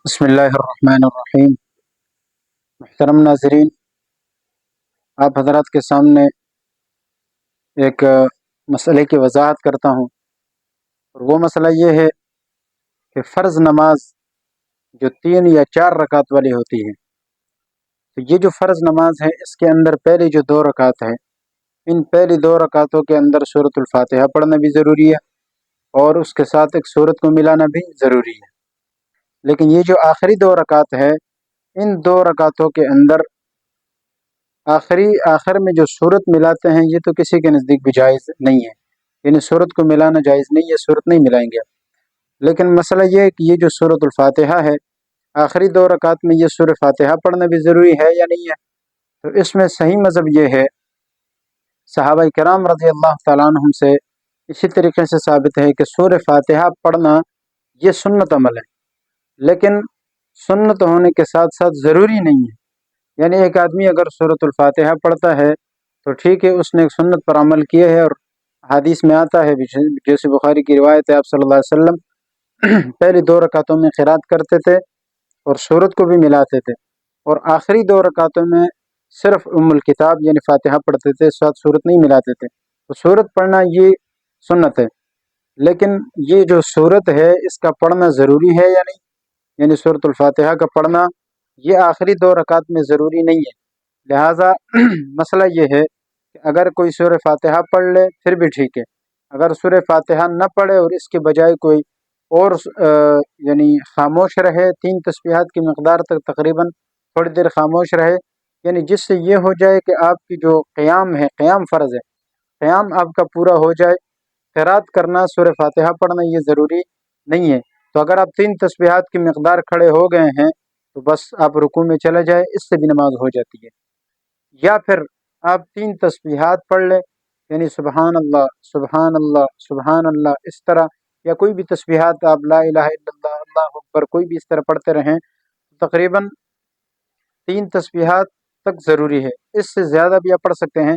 بسم اللہ الرحمن الرحیم۔ محترم ناظرین، آپ حضرات کے سامنے ایک مسئلے کی وضاحت کرتا ہوں، اور وہ مسئلہ یہ ہے کہ فرض نماز جو 3 یا 4 رکعت والی ہوتی ہے، تو یہ جو فرض نماز ہے اس کے اندر پہلی جو 2 رکعت ہے، ان پہلی 2 رکعتوں کے اندر سورۃ الفاتحہ پڑھنا بھی ضروری ہے اور اس کے ساتھ ایک سورت کو ملانا بھی ضروری ہے۔ لیکن یہ جو آخری 2 رکعت ہے، ان 2 رکعتوں کے اندر آخر میں جو صورت ملاتے ہیں یہ تو کسی کے نزدیک بھی جائز نہیں ہے، یعنی صورت کو ملانا جائز نہیں ہے، صورت نہیں ملائیں گے۔ لیکن مسئلہ یہ ہے کہ یہ جو سورۃ الفاتحہ ہے، آخری 2 رکعت میں یہ سورہ فاتحہ پڑھنا بھی ضروری ہے یا نہیں ہے؟ تو اس میں صحیح مذہب یہ ہے، صحابہ کرام رضی اللہ تعالیٰ عنہم سے اسی طریقے سے ثابت ہے کہ سورہ فاتحہ پڑھنا یہ سنت عمل ہے، لیکن سنت ہونے کے ساتھ ساتھ ضروری نہیں ہے۔ یعنی ایک آدمی اگر سورۃ الفاتحہ پڑھتا ہے تو ٹھیک ہے، اس نے ایک سنت پر عمل کیا ہے، اور حدیث میں آتا ہے جیسے بخاری کی روایت ہے، آپ صلی اللہ علیہ وسلم پہلی 2 رکعتوں میں قرات کرتے تھے اور سورت کو بھی ملاتے تھے، اور آخری 2 رکعتوں میں صرف ام الکتاب یعنی فاتحہ پڑھتے تھے، ساتھ سورت نہیں ملاتے تھے۔ تو سورت پڑھنا یہ سنت ہے، لیکن یہ جو سورت ہے اس کا پڑھنا ضروری ہے یا نہیں، یعنی سورۃ الفاتحہ کا پڑھنا یہ آخری 2 رکعت میں ضروری نہیں ہے۔ لہٰذا مسئلہ یہ ہے کہ اگر کوئی سورہ فاتحہ پڑھ لے پھر بھی ٹھیک ہے، اگر سورہ فاتحہ نہ پڑھے اور اس کے بجائے کوئی اور یعنی خاموش رہے 3 تسبیحات کی مقدار تک تقریباً تھوڑی دیر خاموش رہے، یعنی جس سے یہ ہو جائے کہ آپ کی جو قیام ہے، قیام فرض ہے، قیام آپ کا پورا ہو جائے، قرات کرنا سورہ فاتحہ پڑھنا یہ ضروری نہیں ہے۔ تو اگر آپ 3 تسبیحات کی مقدار کھڑے ہو گئے ہیں تو بس آپ رکوع میں چلے جائے، اس سے بھی نماز ہو جاتی ہے۔ یا پھر آپ 3 تسبیحات پڑھ لیں، یعنی سبحان اللہ سبحان اللہ سبحان اللہ، اس طرح، یا کوئی بھی تسبیحات آپ لا الہ الا اللہ اللہ اکبر کوئی بھی اس طرح پڑھتے رہیں، تقریباً 3 تسبیحات تک ضروری ہے، اس سے زیادہ بھی آپ پڑھ سکتے ہیں۔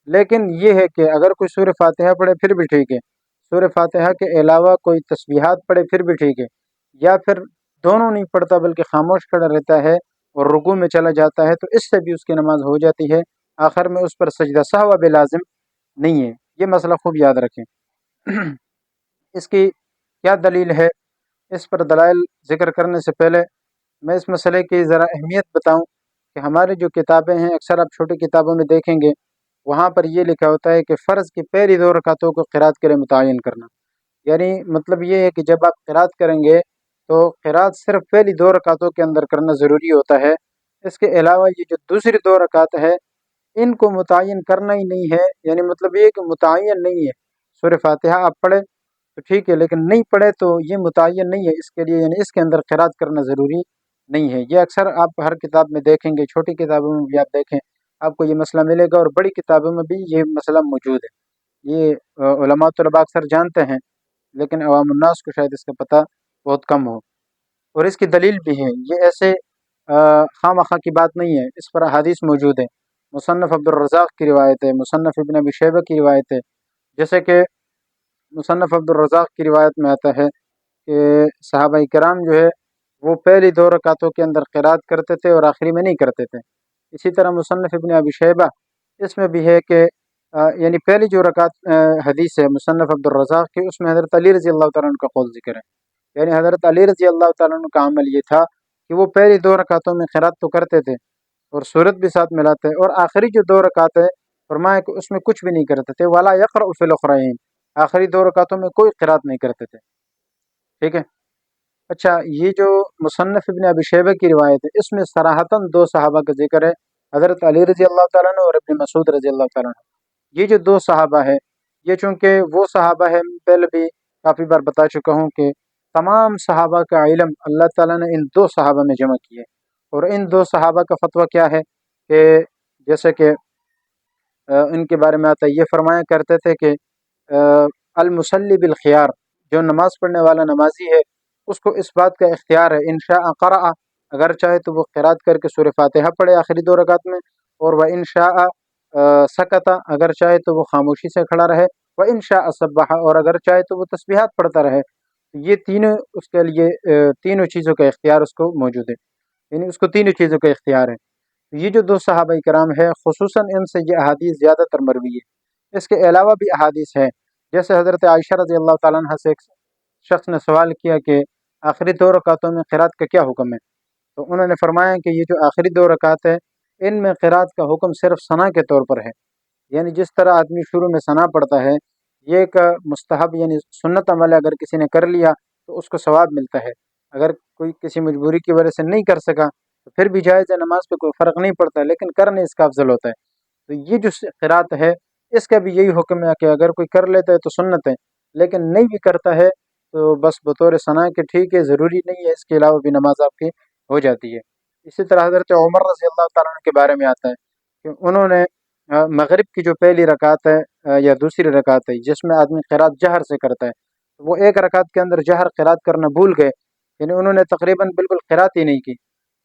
لیکن یہ ہے کہ اگر کوئی سورہ فاتحہ پڑھے پھر بھی ٹھیک ہے، سورہ فاتحہ کے علاوہ کوئی تسبیحات پڑھے پھر بھی ٹھیک ہے، یا پھر دونوں نہیں پڑھتا بلکہ خاموش کھڑا رہتا ہے اور رکوع میں چلا جاتا ہے، تو اس سے بھی اس کی نماز ہو جاتی ہے، آخر میں اس پر سجدہ سہو بھی لازم نہیں ہے۔ یہ مسئلہ خوب یاد رکھیں۔ اس کی کیا دلیل ہے؟ اس پر دلائل ذکر کرنے سے پہلے میں اس مسئلے کی ذرا اہمیت بتاؤں کہ ہماری جو کتابیں ہیں، اکثر آپ چھوٹی کتابوں میں دیکھیں گے، وہاں پر یہ لکھا ہوتا ہے کہ فرض کی پہلی 2 رکعتوں کو قرات کے لیے متعین کرنا، یعنی مطلب یہ ہے کہ جب آپ قرات کریں گے تو قرات صرف پہلی 2 رکعتوں کے اندر کرنا ضروری ہوتا ہے، اس کے علاوہ یہ جو دوسری 2 رکعت ہے ان کو متعین کرنا ہی نہیں ہے، یعنی مطلب یہ کہ متعین نہیں ہے۔ سورہ فاتحہ آپ پڑھیں تو ٹھیک ہے، لیکن نہیں پڑھے تو یہ متعین نہیں ہے اس کے لیے، یعنی اس کے اندر قرات کرنا ضروری نہیں ہے۔ یہ اکثر آپ ہر کتاب میں دیکھیں گے، چھوٹی کتابوں میں بھی آپ دیکھیں آپ کو یہ مسئلہ ملے گا، اور بڑی کتابوں میں بھی یہ مسئلہ موجود ہے۔ یہ علماء طلباء اکثر جانتے ہیں، لیکن عوام الناس کو شاید اس کا پتہ بہت کم ہو، اور اس کی دلیل بھی ہے، یہ ایسے خواہ مخواہ کی بات نہیں ہے، اس پر احادیث موجود ہے۔ مصنف عبد الرزاق کی روایت ہے، مصنف ابن ابی شیبہ کی روایت ہے، جیسے کہ مصنف عبد الرزاق کی روایت میں آتا ہے کہ صحابہ کرام جو ہے وہ پہلی 2 رکعتوں کے اندر قرات کرتے تھے اور آخری میں نہیں کرتے تھے۔ اسی طرح مصنف ابن ابی شیبہ اس میں بھی ہے کہ یعنی پہلی جو رکعت حدیث ہے مصنف عبد الرزاق کی، اس میں حضرت علی رضی اللہ تعالیٰ عنہ کا قول ذکر ہے، یعنی حضرت علی رضی اللہ تعالیٰ عنہ کا عمل یہ تھا کہ وہ پہلی 2 رکعتوں میں قرات تو کرتے تھے اور سورت بھی ساتھ ملاتے، اور آخری جو 2 رکعت ہے فرمایا کہ اس میں کچھ بھی نہیں کرتے تھے، ولا یقرأ فی الاخرین، آخری 2 رکعتوں میں کوئی قرات نہیں کرتے تھے، ٹھیک ہے۔ اچھا، یہ جو مصنف ابن ابی شیبہ کی روایت ہے اس میں صراحتاً 2 صحابہ کا ذکر ہے، حضرت علی رضی اللہ تعالیٰ عنہ اور ابن مسعود رضی اللہ تعالیٰ عنہ۔ یہ جو 2 صحابہ ہے، یہ چونکہ وہ صحابہ ہے، پہلے بھی کافی بار بتا چکا ہوں کہ تمام صحابہ کا علم اللہ تعالیٰ نے ان 2 صحابہ میں جمع کیا ہے، اور ان 2 صحابہ کا فتویٰ کیا ہے کہ جیسے کہ ان کے بارے میں آتا ہے، یہ فرمایا کرتے تھے کہ المصلی بالخیار، جو نماز پڑھنے والا نمازی ہے اس کو اس بات کا اختیار ہے، انشاء قرأ، اگر چاہے تو وہ قرات کر کے سورہ فاتحہ پڑھے آخری 2 رکعت میں، اور وہ انشاء سکتا، اگر چاہے تو وہ خاموشی سے کھڑا رہے، وہ انشاء سبح، اور اگر چاہے تو وہ تسبیحات پڑھتا رہے۔ یہ تینوں اس کے لیے تینوں چیزوں کا اختیار اس کو موجود ہے، یعنی اس کو تینوں چیزوں کا اختیار ہے۔ یہ جو دو صحابہ کرام ہے خصوصاً ان سے یہ احادیث زیادہ تر مروی ہے۔ اس کے علاوہ بھی احادیث ہے، جیسے حضرت عائشہ رضی اللہ تعالیٰ عنہ سے ایک شخص نے سوال کیا کہ آخری دو رکعتوں میں قرات کا کیا حکم ہے، تو انہوں نے فرمایا کہ یہ جو آخری دو رکعت ہے ان میں قرات کا حکم صرف ثنا کے طور پر ہے، یعنی جس طرح آدمی شروع میں ثنا پڑھتا ہے، یہ ایک مستحب یعنی سنت عمل ہے، اگر کسی نے کر لیا تو اس کو ثواب ملتا ہے، اگر کوئی کسی مجبوری کی وجہ سے نہیں کر سکا تو پھر بھی جائز ہے، نماز پہ کوئی فرق نہیں پڑتا، لیکن کرنے اس کا افضل ہوتا ہے۔ تو یہ جو قرات ہے اس کا بھی یہی حکم ہے کہ اگر کوئی کر لیتا ہے تو سنت ہے، لیکن نہیں بھی کرتا ہے تو بس بطور ثنا کہ ٹھیک ہے، ضروری نہیں ہے، اس کے علاوہ بھی نماز آپ کی ہو جاتی ہے۔ اسی طرح حضرت عمر رضی اللہ تعالیٰ عنہ کے بارے میں آتا ہے کہ انہوں نے مغرب کی جو پہلی رکعت ہے یا دوسری رکعت ہے جس میں آدمی قرات جہر سے کرتا ہے، وہ ایک رکعت کے اندر جہر قرات کرنا بھول گئے، یعنی انہوں نے تقریباً بالکل قرات ہی نہیں کی،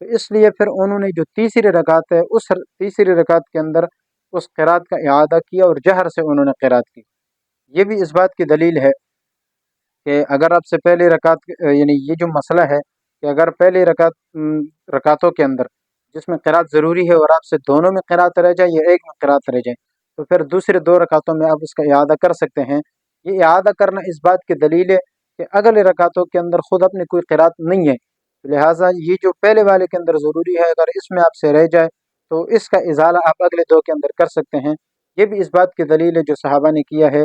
تو اس لیے پھر انہوں نے جو تیسری رکعت ہے اس تیسری رکعت کے اندر اس قرات کا اعادہ کیا اور جہر سے انہوں نے قرات کی۔ یہ بھی اس بات کی دلیل ہے کہ اگر آپ سے پہلی رکعت یعنی یہ جو مسئلہ ہے کہ اگر پہلی رکعتوں کے اندر جس میں قرات ضروری ہے اور آپ سے دونوں میں قرات رہ جائے یا ایک میں قرات رہ جائے تو پھر دوسرے دو رکعتوں میں آپ اس کا اعادہ کر سکتے ہیں۔ یہ اعادہ کرنا اس بات کی دلیل ہے کہ اگلے رکعتوں کے اندر خود اپنی کوئی قرات نہیں ہے، لہٰذا یہ جو پہلے والے کے اندر ضروری ہے اگر اس میں آپ سے رہ جائے تو اس کا ازالہ آپ اگلے دو کے اندر کر سکتے ہیں۔ یہ بھی اس بات کی دلیل ہے جو صحابہ نے کیا ہے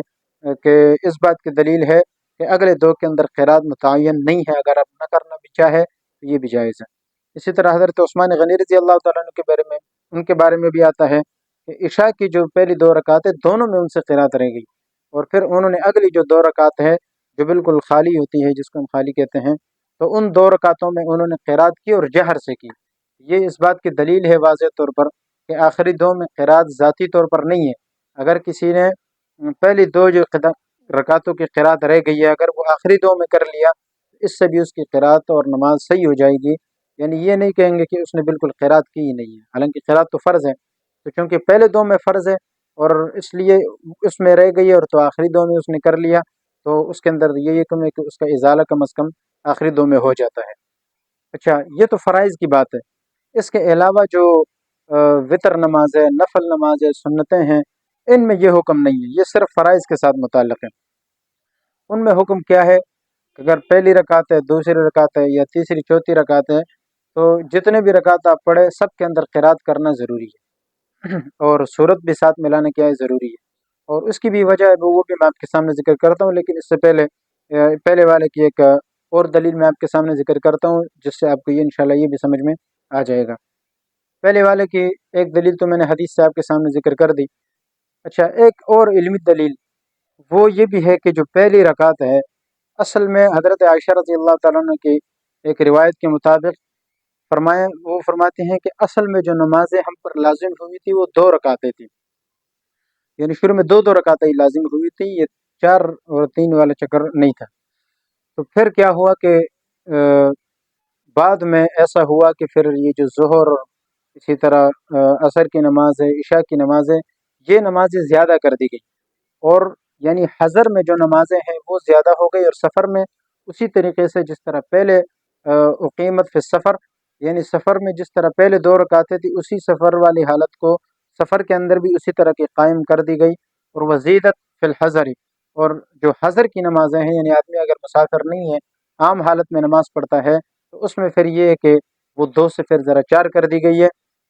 کہ اس بات کی دلیل ہے کہ اگلے دو کے اندر قرات متعین نہیں ہے، اگر آپ نہ کرنا بھی چاہے تو یہ بھی جائز ہے۔ اسی طرح حضرت عثمان غنی رضی اللہ تعالیٰ عنہ کے بارے میں بھی آتا ہے کہ عشاء کی جو پہلی دو رکعت ہے دونوں میں ان سے قرات رہ گئی، اور پھر انہوں نے اگلی جو دو رکعت ہے جو بالکل خالی ہوتی ہے جس کو ہم خالی کہتے ہیں، تو ان دو رکعتوں میں انہوں نے قرات کی اور جہر سے کی۔ یہ اس بات کی دلیل ہے واضح طور پر کہ آخری دو میں قرات ذاتی طور پر نہیں ہے، اگر کسی نے پہلی دو جو رکعتوں کی قرات رہ گئی ہے اگر وہ آخری دو میں کر لیا اس سے بھی اس کی قرات اور نماز صحیح ہو جائے گی، یعنی یہ نہیں کہیں گے کہ اس نے بالکل قرات کی ہی نہیں ہے، حالانکہ قرات تو فرض ہے، تو چونکہ پہلے دو میں فرض ہے اور اس لیے اس میں رہ گئی ہے اور تو آخری دو میں اس نے کر لیا تو اس کے اندر یہ حکم ہے کہ اس کا ازالہ کم از کم آخری دو میں ہو جاتا ہے۔ اچھا، یہ تو فرائض کی بات ہے۔ اس کے علاوہ جو وطر نماز ہے، نفل نماز ہے، سنتیں ہیں، ان میں یہ حکم نہیں ہے، یہ صرف فرائض کے ساتھ متعلق ہے۔ ان میں حکم کیا ہے کہ اگر پہلی رکعت ہے، دوسری رکعت ہے یا تیسری چوتھی رکعت ہے تو جتنے بھی رکعت آپ پڑھے سب کے اندر قرات کرنا ضروری ہے اور سورت بھی ساتھ ملانا کیا ہے ضروری ہے، اور اس کی بھی وجہ ہے وہ بھی میں آپ کے سامنے ذکر کرتا ہوں، لیکن اس سے پہلے والے کی ایک اور دلیل میں آپ کے سامنے ذکر کرتا ہوں جس سے آپ کو یہ انشاءاللہ یہ بھی سمجھ میں آ جائے گا۔ پہلے والے کی ایک دلیل تو میں نے حدیث سے آپ کے سامنے ذکر کر دی۔ اچھا، ایک اور علمی دلیل وہ یہ بھی ہے کہ جو پہلی رکعت ہے اصل میں حضرت عائشہ رضی اللہ تعالیٰ عنہ کی ایک روایت کے مطابق وہ فرماتے ہیں کہ اصل میں جو نمازیں ہم پر لازم ہوئی تھی وہ دو رکعتیں تھیں، یعنی شروع میں دو رکعتیں لازم ہوئی تھی، یہ 4 اور 3 والا چکر نہیں تھا۔ تو پھر کیا ہوا کہ بعد میں ایسا ہوا کہ پھر یہ جو ظہر اور اسی طرح عصر کی نماز ہے، عشاء کی نماز ہے، یہ نمازیں زیادہ کر دی گئی، اور یعنی حضر میں جو نمازیں ہیں وہ زیادہ ہو گئی، اور سفر میں اسی طریقے سے جس طرح پہلے اقیمت فی السفر، یعنی سفر میں جس طرح پہلے 2 رکعتیں تھی اسی سفر والی حالت کو سفر کے اندر بھی اسی طرح کی قائم کر دی گئی، اور وزیدت فی الحضر، اور جو حضر کی نمازیں ہیں یعنی آدمی اگر مسافر نہیں ہے عام حالت میں نماز پڑھتا ہے تو اس میں پھر یہ ہے کہ وہ 2 سے پھر ذرا 4 کر دی گئی ہے،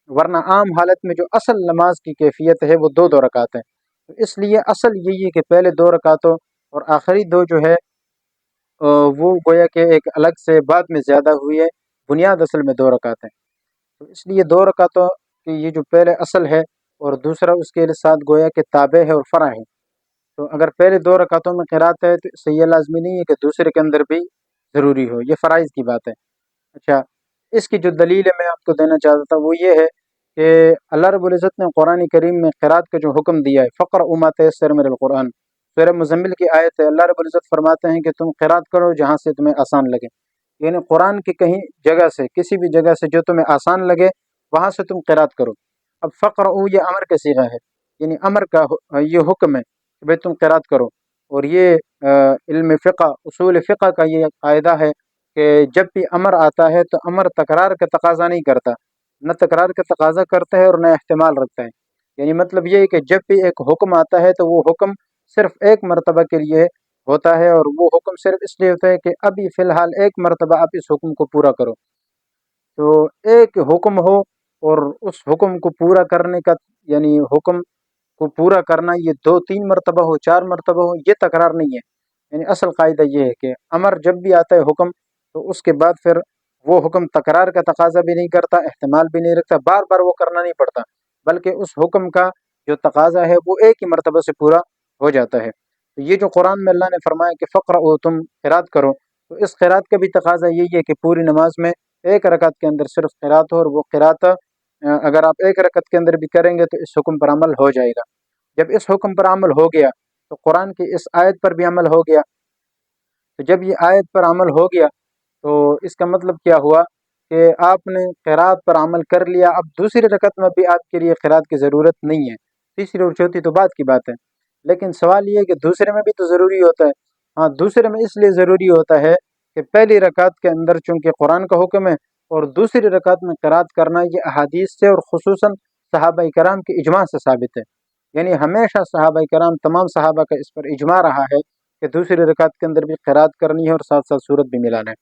ورنہ عام حالت میں جو اصل نماز کی کیفیت ہے وہ 2 رکعت ہے۔ تو اس لیے اصل یہی ہے کہ پہلے 2 رکعتوں اور آخری 2 جو ہے وہ گویا کہ ایک الگ سے بعد میں زیادہ ہوئی ہے، بنیاد اصل میں 2 رکعت ہے، تو اس لیے 2 رکعتوں کی یہ جو پہلے اصل ہے اور دوسرا اس کے ساتھ گویا کہ تابع ہے اور فرع ہے، تو اگر پہلے 2 رکعتوں میں قرات ہے تو اس سے یہ لازمی نہیں ہے کہ دوسرے کے اندر بھی ضروری ہو، یہ فرائض کی بات ہے۔ اچھا، اس کی جو دلیل ہے میں آپ کو دینا چاہتا تھا وہ یہ ہے کہ اللہ رب العزت نے قرآن کریم میں قرات کا جو حکم دیا ہے، فقرؤوا ما تیسر من القرآن، سورہ مزمل کی آیت ہے، اللہ رب العزت فرماتے ہیں کہ تم قرات کرو جہاں سے تمہیں آسان لگے، یعنی قرآن کی کہیں جگہ سے کسی بھی جگہ سے جو تمہیں آسان لگے وہاں سے تم قرات کرو۔ اب فقرؤوا یہ امر کا صیغہ ہے، یعنی امر کا یہ حکم ہے کہ بھئی تم قرات کرو، اور یہ علم فقہ اصول فقہ کا یہ قاعدہ ہے کہ جب بھی امر آتا ہے تو امر تکرار کا تقاضا نہیں کرتا، نہ تکرار کا تقاضا کرتا ہے اور نہ احتمال رکھتا ہے۔ یعنی مطلب یہ ہے کہ جب بھی ایک حکم آتا ہے تو وہ حکم صرف ایک مرتبہ کے لیے ہوتا ہے، اور وہ حکم صرف اس لیے ہوتا ہے کہ ابھی فی الحال ایک مرتبہ آپ اس حکم کو پورا کرو۔ تو ایک حکم ہو اور اس حکم کو پورا کرنے کا، یعنی حکم کو پورا کرنا یہ 2 3 مرتبہ ہو، 4 مرتبہ ہو، یہ تکرار نہیں ہے۔ یعنی اصل قاعدہ یہ ہے کہ امر جب بھی آتا ہے حکم، تو اس کے بعد پھر وہ حکم تکرار کا تقاضا بھی نہیں کرتا، احتمال بھی نہیں رکھتا، بار بار وہ کرنا نہیں پڑتا، بلکہ اس حکم کا جو تقاضا ہے وہ ایک ہی مرتبہ سے پورا ہو جاتا ہے۔ تو یہ جو قرآن میں اللہ نے فرمایا کہ فقرؤ، تم قرات کرو، تو اس قرات کا بھی تقاضا یہی ہے کہ پوری نماز میں ایک رکعت کے اندر صرف قرات ہو، اور وہ قرات اگر آپ ایک رکعت کے اندر بھی کریں گے تو اس حکم پر عمل ہو جائے گا۔ جب اس حکم پر عمل ہو گیا تو قرآن کی اس آیت پر بھی عمل ہو گیا۔ تو جب یہ آیت پر عمل ہو گیا تو اس کا مطلب کیا ہوا کہ آپ نے قرات پر عمل کر لیا، اب دوسری رکعت میں بھی آپ کے لیے قرات کی ضرورت نہیں ہے، تیسری اور چوتھی تو بعد کی بات ہے۔ لیکن سوال یہ ہے کہ دوسرے میں بھی تو ضروری ہوتا ہے۔ ہاں، دوسرے میں اس لیے ضروری ہوتا ہے کہ پہلی رکعت کے اندر چونکہ قرآن کا حکم ہے، اور دوسری رکعت میں قرات کرنا یہ احادیث سے اور خصوصاً صحابہ کرام کے اجماع سے ثابت ہے۔ یعنی ہمیشہ صحابہ کرام، تمام صحابہ کا اس پر اجماع رہا ہے کہ دوسری رکعت کے اندر بھی قرات کرنی ہے اور ساتھ ساتھ سورت بھی ملانا ہے۔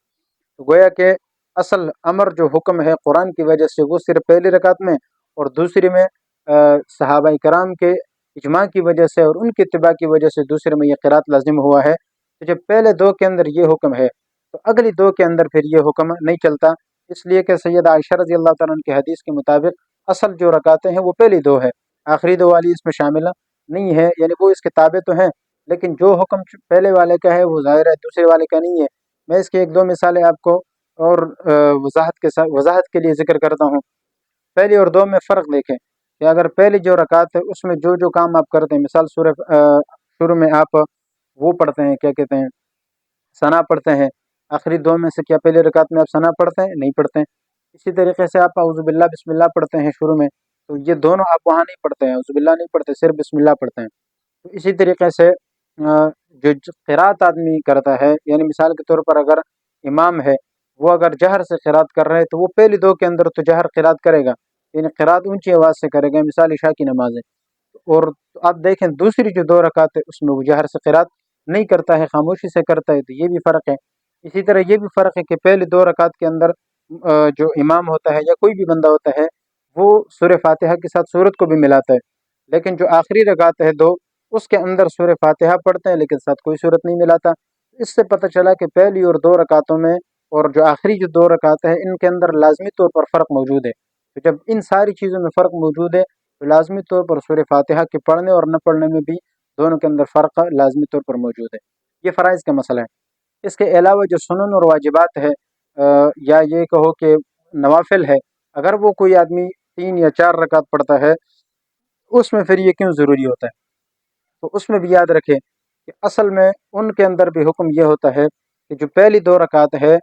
تو گویا کہ اصل امر جو حکم ہے قرآن کی وجہ سے وہ صرف پہلی رکعت میں، اور دوسری میں صحابہ کرام کے اجماع کی وجہ سے اور ان کی اتباع کی وجہ سے دوسرے میں یہ قرات لازم ہوا ہے۔ تو جب پہلے 2 کے اندر یہ حکم ہے تو اگلی 2 کے اندر پھر یہ حکم نہیں چلتا، اس لیے کہ سیدہ عائشہ رضی اللہ تعالیٰ عنہ کی حدیث کے مطابق اصل جو رکعتیں ہیں وہ پہلی 2 ہے، آخری 2 والی اس میں شامل نہیں ہے، یعنی وہ اس کے تابع تو ہیں، لیکن جو حکم پہلے والے کا ہے وہ ظاہر ہے دوسرے والے کا نہیں ہے۔ میں اس کی 1 2 مثالیں آپ کو اور وضاحت کے لیے ذکر کرتا ہوں۔ پہلی اور 2 میں فرق دیکھیں کہ اگر پہلی جو رکعت ہے اس میں جو جو کام آپ کرتے ہیں، مثال سورہ شروع میں آپ وہ پڑھتے ہیں، کیا کہتے ہیں، ثنا پڑھتے ہیں، آخری 2 میں سے کیا پہلی رکعت میں آپ ثنا پڑھتے ہیں؟ نہیں پڑھتے ہیں۔ اسی طریقے سے آپ اعوذ باللہ بسم اللہ پڑھتے ہیں شروع میں، تو یہ دونوں آپ وہاں نہیں پڑھتے ہیں، اعوذ باللہ نہیں پڑھتے، صرف بسم اللہ پڑھتے ہیں۔ تو اسی طریقے سے جو قرات آدمی کرتا ہے، یعنی مثال کے طور پر اگر امام ہے وہ اگر جہر سے قرات کر رہے تو وہ پہلی 2 کے اندر تو جہر قرات کرے گا، یعنی قرات اونچی آواز سے کرے گا، مثال عشاء کی نماز ہے۔ اور آپ دیکھیں دوسری جو 2 رکعت ہے اس میں وہ جہر سے قرات نہیں کرتا ہے، خاموشی سے کرتا ہے، تو یہ بھی فرق ہے۔ اسی طرح یہ بھی فرق ہے کہ پہلی 2 رکعت کے اندر جو امام ہوتا ہے یا کوئی بھی بندہ ہوتا ہے وہ سورہ فاتحہ کے ساتھ سورت کو بھی ملاتا ہے، لیکن جو آخری رکعت ہے 2 اس کے اندر سورہ فاتحہ پڑھتے ہیں لیکن ساتھ کوئی سورت نہیں ملاتا۔ اس سے پتہ چلا کہ پہلی اور 2 رکعتوں میں اور جو آخری جو 2 رکعت ہے ان کے اندر لازمی طور پر فرق موجود ہے۔ تو جب ان ساری چیزوں میں فرق موجود ہے تو لازمی طور پر سورہ فاتحہ کے پڑھنے اور نہ پڑھنے میں بھی دونوں کے اندر فرق لازمی طور پر موجود ہے۔ یہ فرائض کا مسئلہ ہے۔ اس کے علاوہ جو سنن اور واجبات ہے، یا یہ کہو کہ نوافل ہے، اگر وہ کوئی آدمی 3 یا 4 رکعت پڑھتا ہے اس میں پھر یہ کیوں ضروری ہوتا ہے؟ تو اس میں بھی یاد رکھیں کہ اصل میں ان کے اندر بھی حکم یہ ہوتا ہے کہ جو پہلی 2 رکعت ہے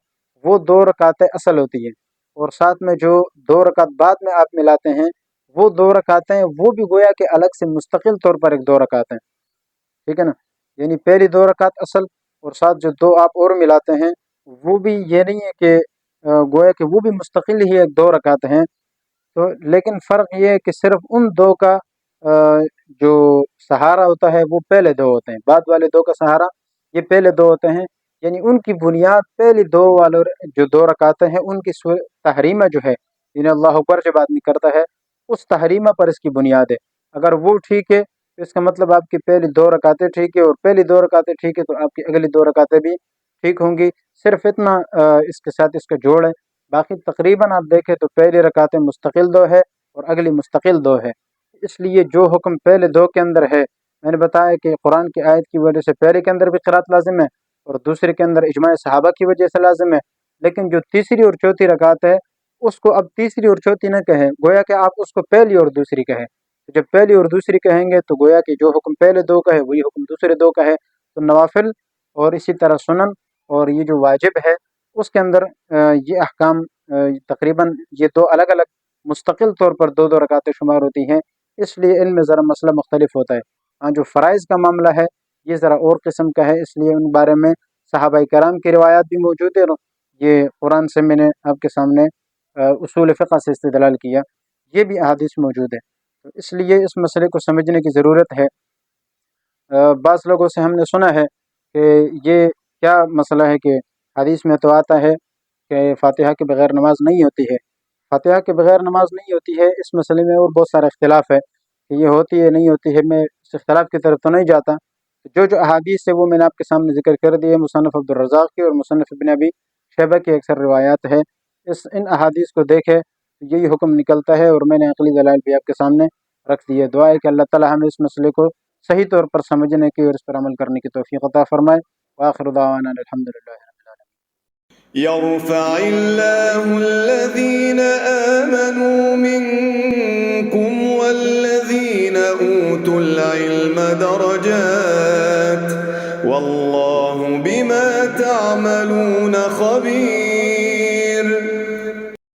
وہ 2 رکعتیں اصل ہوتی ہیں، اور ساتھ میں جو 2 رکعت بعد میں آپ ملاتے ہیں وہ 2 رکعتیں وہ بھی گویا کہ الگ سے مستقل طور پر ایک 2 رکعتیں، ٹھیک ہے نا؟ یعنی پہلی 2 رکعت اصل، اور ساتھ جو 2 آپ اور ملاتے ہیں وہ بھی یہ نہیں ہے کہ گویا کہ وہ بھی مستقل ہی ایک 2 رکعت ہیں۔ تو لیکن فرق یہ ہے کہ صرف ان 2 کا جو سہارا ہوتا ہے وہ پہلے 2 ہوتے ہیں، بعد والے 2 کا سہارا یہ پہلے 2 ہوتے ہیں، یعنی ان کی بنیاد پہلی 2 والے جو 2 رکعتیں ہیں ان کی تحریمہ جو ہے، یعنی اللہ اکبر جب آدمی کرتا ہے اس تحریمہ پر اس کی بنیاد ہے۔ اگر وہ ٹھیک ہے تو اس کا مطلب آپ کی پہلی 2 رکعتیں ٹھیک ہے، اور پہلی 2 رکعتیں ٹھیک ہے تو آپ کی اگلی 2 رکعتیں بھی ٹھیک ہوں گی، صرف اتنا اس کے ساتھ اس کا جوڑ ہے۔ باقی تقریباً آپ دیکھیں تو پہلی رکعتیں مستقل 2 ہے اور اگلی مستقل 2 ہے۔ اس لیے جو حکم پہلے 2 کے اندر ہے، میں نے بتایا کہ قرآن کی آیت کی وجہ سے پہلے کے اندر بھی قرات لازم ہے اور دوسرے کے اندر اجماع صحابہ کی وجہ سے لازم ہے، لیکن جو تیسری اور چوتھی رکعت ہے اس کو اب تیسری اور چوتھی نہ کہیں، گویا کہ آپ اس کو پہلی اور دوسری کہیں۔ جب پہلی اور دوسری کہیں گے تو گویا کہ جو حکم پہلے 2 کا ہے وہی حکم دوسرے 2 کا ہے۔ تو نوافل اور اسی طرح سنن اور یہ جو واجب ہے اس کے اندر یہ احکام تقریباً یہ 2 الگ الگ مستقل طور پر 2 رکعتیں شمار ہوتی ہیں، اس لیے علم ذرا مسئلہ مختلف ہوتا ہے۔ ہاں، جو فرائض کا معاملہ ہے یہ ذرا اور قسم کا ہے، اس لیے ان بارے میں صحابہ کرام کی روایات بھی موجود ہے، یہ قرآن سے میں نے آپ کے سامنے اصول فقہ سے استدلال کیا، یہ بھی احادیث موجود ہے۔ تو اس لیے اس مسئلے کو سمجھنے کی ضرورت ہے۔ بعض لوگوں سے ہم نے سنا ہے کہ یہ کیا مسئلہ ہے کہ حدیث میں تو آتا ہے کہ فاتحہ کے بغیر نماز نہیں ہوتی ہے، فاتحہ کے بغیر نماز نہیں ہوتی ہے، اس مسئلے میں اور بہت سارا اختلاف ہے کہ یہ ہوتی ہے نہیں ہوتی ہے، میں اس اختلاف کی طرف تو نہیں جاتا۔ جو احادیث ہے وہ میں نے آپ کے سامنے ذکر کر دی ہے، مصنف عبدالرزاق کی اور مصنف ابن ابی شیبہ کی اکثر روایات ہے، ان احادیث کو دیکھے یہی حکم نکلتا ہے، اور میں نے عقلی دلائل بھی آپ کے سامنے رکھ دی ہے۔ دعا ہے کہ اللہ تعالی ہمیں اس مسئلے کو صحیح طور پر سمجھنے کی اور اس پر عمل کرنے کی توفیق عطا فرمائے۔ وآخر دعوانا الحمدللہ رب العالمین۔ يرفع الله